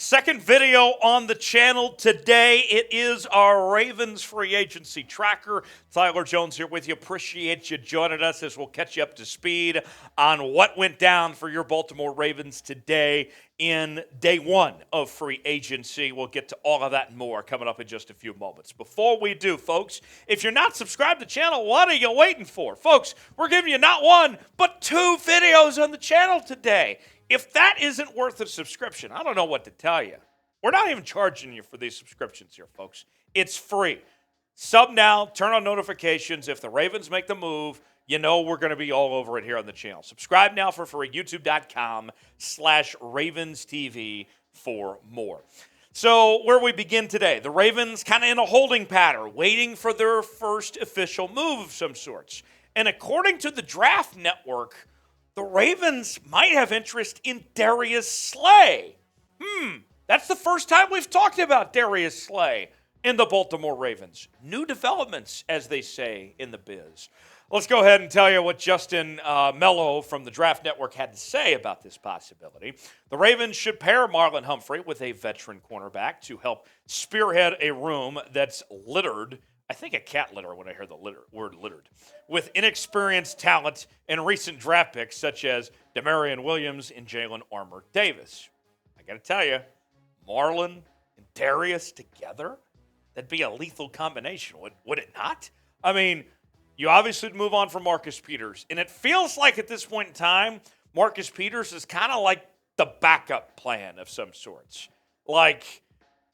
Second video on the channel today. It is our Ravens free agency tracker. Tyler Jones here with you. Appreciate you joining us as we'll catch you up to speed on what went down for your Baltimore Ravens today in day one of free agency. We'll get to all of that and more coming up in just a few moments. Before we do, folks, if you're not subscribed to the channel, what are you waiting for? Folks, we're giving you not one, but two videos on the channel today. If that isn't worth a subscription, I don't know what to tell you. We're not even charging you for these subscriptions here, folks. It's free. Sub now, turn on notifications. If the Ravens make the move, you know we're going to be all over it here on the channel. Subscribe now for free, youtube.com/RavensTV for more. So where we begin today, the Ravens kind of in a holding pattern, waiting for their first official move of some sorts. And according to the Draft Network, the Ravens might have interest in Darius Slay. That's the first time we've talked about Darius Slay in the Baltimore Ravens. New developments, as they say in the biz. Let's go ahead and tell you what Justin Mello from the Draft Network had to say about this possibility. The Ravens should pair Marlon Humphrey with a veteran cornerback to help spearhead a room that's littered. I think a cat litter when I hear the word littered, with inexperienced talent and recent draft picks such as Damarion Williams and Jalyn Armour-Davis. I got to tell you, Marlon and Darius together, that'd be a lethal combination, would it not? I mean, you obviously move on from Marcus Peters, and it feels like at this point in time, Marcus Peters is kind of like the backup plan of some sorts. Like,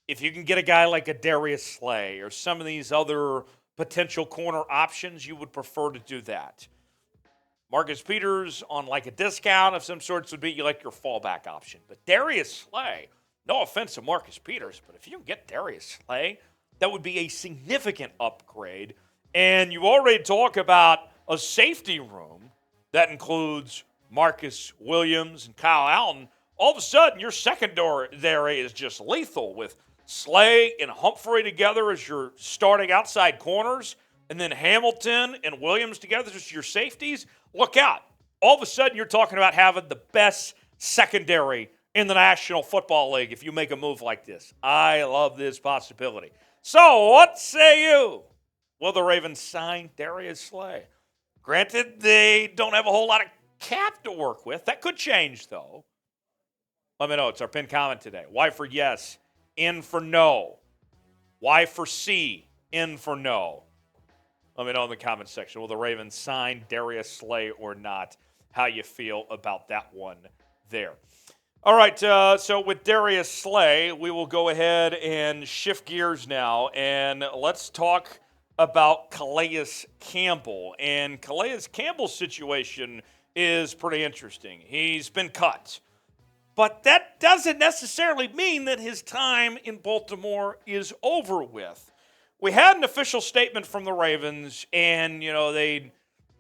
if you can get a guy like a Darius Slay or some of these other potential corner options, you would prefer to do that. Marcus Peters on like a discount of some sorts would be like your fallback option. But Darius Slay, no offense to Marcus Peters, but if you can get Darius Slay, that would be a significant upgrade. And you already talk about a safety room that includes Marcus Williams and Kyle Allen. All of a sudden, your secondary is just lethal with Slay and Humphrey together as your starting outside corners, and then Hamilton and Williams together as your safeties. Look out. All of a sudden, you're talking about having the best secondary in the National Football League if you make a move like this. I love this possibility. So, what say you? Will the Ravens sign Darius Slay? Granted, they don't have a whole lot of cap to work with. That could change, though. Let me know. It's our pinned comment today. Y for yes, N for no. Y for C, N for no. Let me know in the comment section. Will the Ravens sign Darius Slay or not? How you feel about that one there. All right, so with Darius Slay, we will go ahead and shift gears now, and let's talk about Calais Campbell. And Calais Campbell's situation is pretty interesting. He's been cut. But that doesn't necessarily mean that his time in Baltimore is over with. We had an official statement from the Ravens, and, they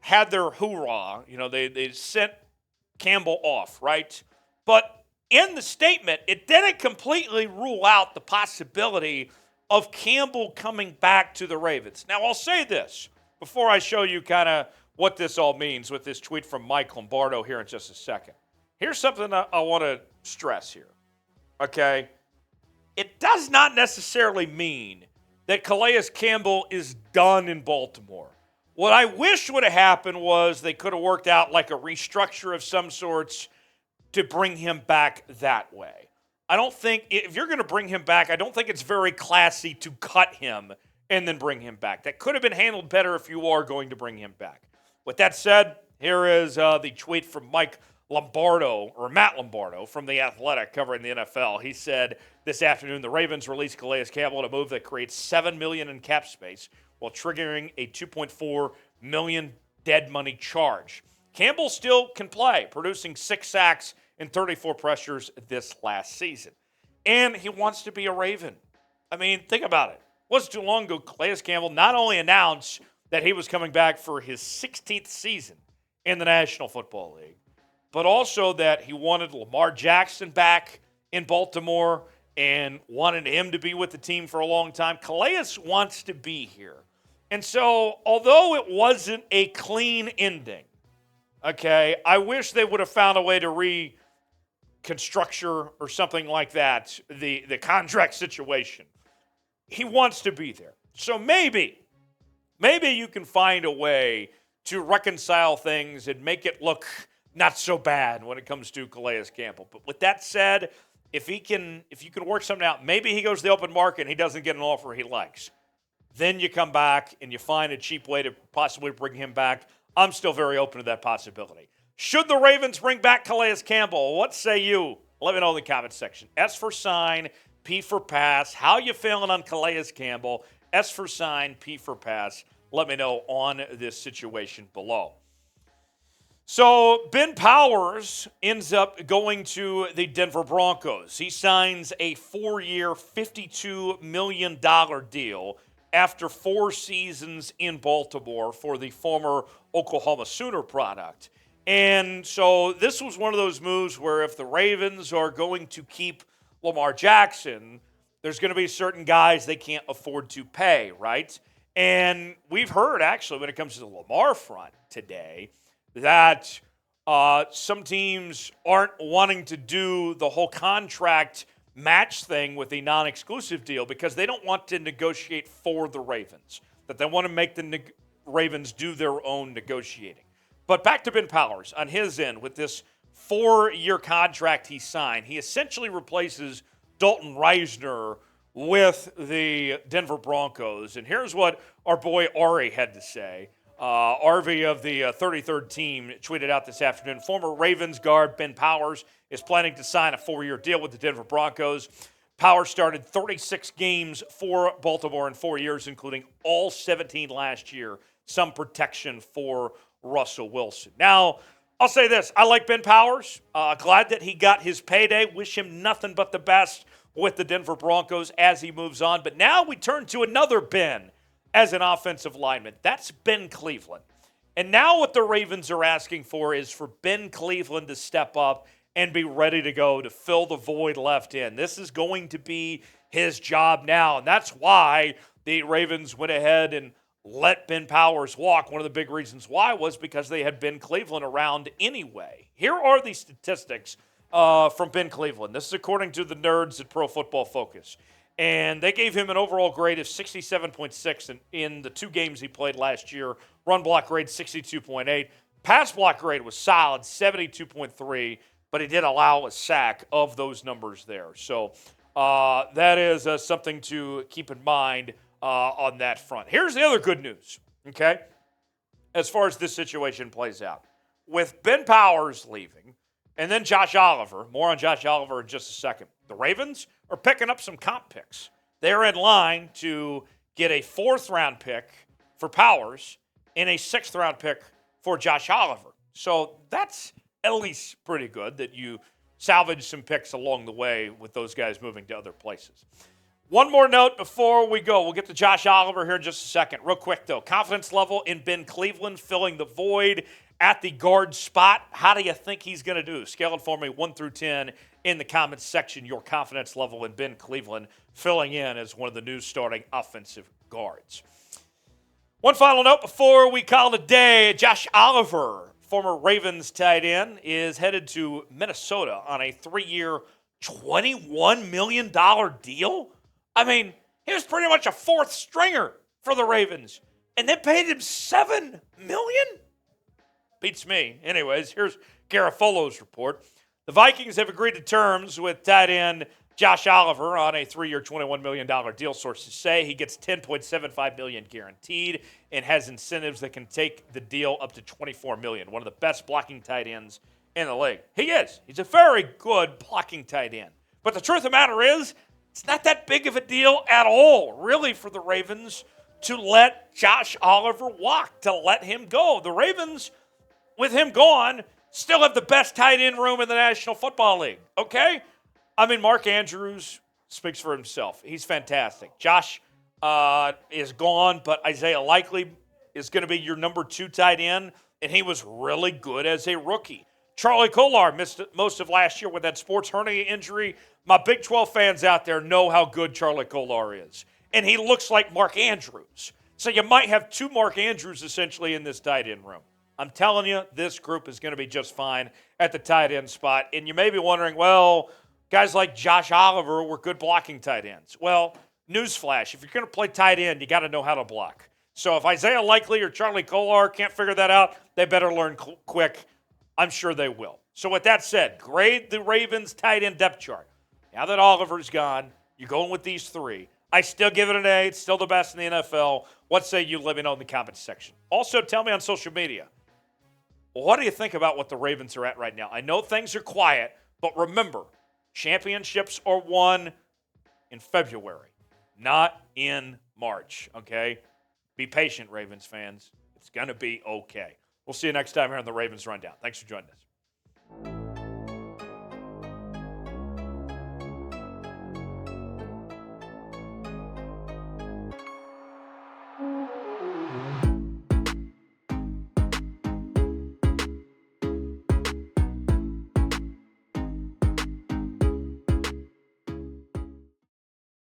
had their hoorah. They sent Campbell off, right? But in the statement, it didn't completely rule out the possibility of Campbell coming back to the Ravens. Now, I'll say this before I show you kind of what this all means with this tweet from Mike Lombardo here in just a second. Here's something I want to stress here, okay? It does not necessarily mean that Calais Campbell is done in Baltimore. What I wish would have happened was they could have worked out like a restructure of some sorts to bring him back that way. I don't think, if you're going to bring him back, I don't think it's very classy to cut him and then bring him back. That could have been handled better if you are going to bring him back. With that said, here is the tweet from Matt Lombardo from The Athletic covering the NFL. He said this afternoon, the Ravens released Calais Campbell in a move that creates $7 million in cap space while triggering a $2.4 million dead money charge. Campbell still can play, producing 6 sacks and 34 pressures this last season. And he wants to be a Raven. I mean, think about it. It wasn't too long ago, Calais Campbell not only announced that he was coming back for his 16th season in the National Football League, but also that he wanted Lamar Jackson back in Baltimore and wanted him to be with the team for a long time. Calais wants to be here. And so, although it wasn't a clean ending, okay, I wish they would have found a way to constructor or something like that, the contract situation. He wants to be there. So maybe you can find a way to reconcile things and make it look not so bad when it comes to Calais Campbell. But with that said, if you can work something out, maybe he goes to the open market and he doesn't get an offer he likes. Then you come back and you find a cheap way to possibly bring him back. I'm still very open to that possibility. Should the Ravens bring back Calais Campbell? What say you? Let me know in the comments section. S for sign, P for pass. How you feeling on Calais Campbell? S for sign, P for pass. Let me know on this situation below. So Ben Powers ends up going to the Denver Broncos. He signs a 4-year, $52 million deal after 4 seasons in Baltimore for the former Oklahoma Sooner product. And so this was one of those moves where if the Ravens are going to keep Lamar Jackson, there's going to be certain guys they can't afford to pay, right? And we've heard, actually, when it comes to the Lamar front today, that some teams aren't wanting to do the whole contract match thing with the non-exclusive deal because they don't want to negotiate for the Ravens, that they want to make the Ravens do their own negotiating. But back to Ben Powers on his end with this 4-year contract he signed. He essentially replaces Dalton Reisner with the Denver Broncos. And here's what our boy Ari had to say. RV of the 33rd team tweeted out this afternoon, former Ravens guard Ben Powers is planning to sign a 4-year deal with the Denver Broncos. Powers started 36 games for Baltimore in 4 years, including all 17 last year. Some protection for Russell Wilson. Now, I'll say this. I like Ben Powers. Glad that he got his payday. Wish him nothing but the best with the Denver Broncos as he moves on. But now we turn to another Ben as an offensive lineman. That's Ben Cleveland. And now what the Ravens are asking for is for Ben Cleveland to step up and be ready to go to fill the void left in. This is going to be his job now. And that's why the Ravens went ahead and let Ben Powers walk. One of the big reasons why was because they had Ben Cleveland around anyway. Here are the statistics from Ben Cleveland. This is according to the nerds at Pro Football Focus. And they gave him an overall grade of 67.6 in the 2 games he played last year. Run block grade 62.8. Pass block grade was solid, 72.3, but he did allow a sack of those numbers there. So that is something to keep in mind on that front. Here's the other good news, okay, as far as this situation plays out. With Ben Powers leaving and then Josh Oliver, more on Josh Oliver in just a second, the Ravens are picking up some comp picks. They're in line to get a 4th-round pick for Powers and a 6th-round pick for Josh Oliver. So that's at least pretty good that you salvage some picks along the way with those guys moving to other places. One more note before we go. We'll get to Josh Oliver here in just a second. Real quick, though. Confidence level in Ben Cleveland filling the void at the guard spot. How do you think he's going to do? Scale it for me 1 through 10 in the comments section. Your confidence level in Ben Cleveland filling in as one of the new starting offensive guards. One final note before we call it a day. Josh Oliver, former Ravens tight end, is headed to Minnesota on a 3-year, $21 million deal. I mean, he was pretty much a 4th stringer for the Ravens, and they paid him $7 million? Beats me. Anyways, here's Garofalo's report. The Vikings have agreed to terms with tight end Josh Oliver on a 3-year, $21 million deal. Sources say he gets $10.75 million guaranteed and has incentives that can take the deal up to $24 million. One of the best blocking tight ends in the league. He is. He's a very good blocking tight end. But the truth of the matter is, it's not that big of a deal at all, really, for the Ravens to let Josh Oliver walk, to let him go. The Ravens, with him gone, still have the best tight end room in the National Football League, okay? I mean, Mark Andrews speaks for himself. He's fantastic. Josh is gone, but Isaiah Likely is going to be your number 2 tight end, and he was really good as a rookie. Charlie Kolar missed most of last year with that sports hernia injury. My Big 12 fans out there know how good Charlie Kolar is. And he looks like Mark Andrews. So you might have 2 Mark Andrews essentially in this tight end room. I'm telling you, this group is going to be just fine at the tight end spot. And you may be wondering, well, guys like Josh Oliver were good blocking tight ends. Well, newsflash, if you're going to play tight end, you got to know how to block. So if Isaiah Likely or Charlie Kolar can't figure that out, they better learn quick. I'm sure they will. So with that said, grade the Ravens tight end depth chart. Now that Oliver's gone, you're going with these three. I still give it an A. It's still the best in the NFL. What say you? Let me know in the comments section. Also, tell me on social media, what do you think about what the Ravens are at right now? I know things are quiet, but remember, championships are won in February, not in March, okay? Be patient, Ravens fans. It's going to be okay. We'll see you next time here on the Ravens Rundown. Thanks for joining us.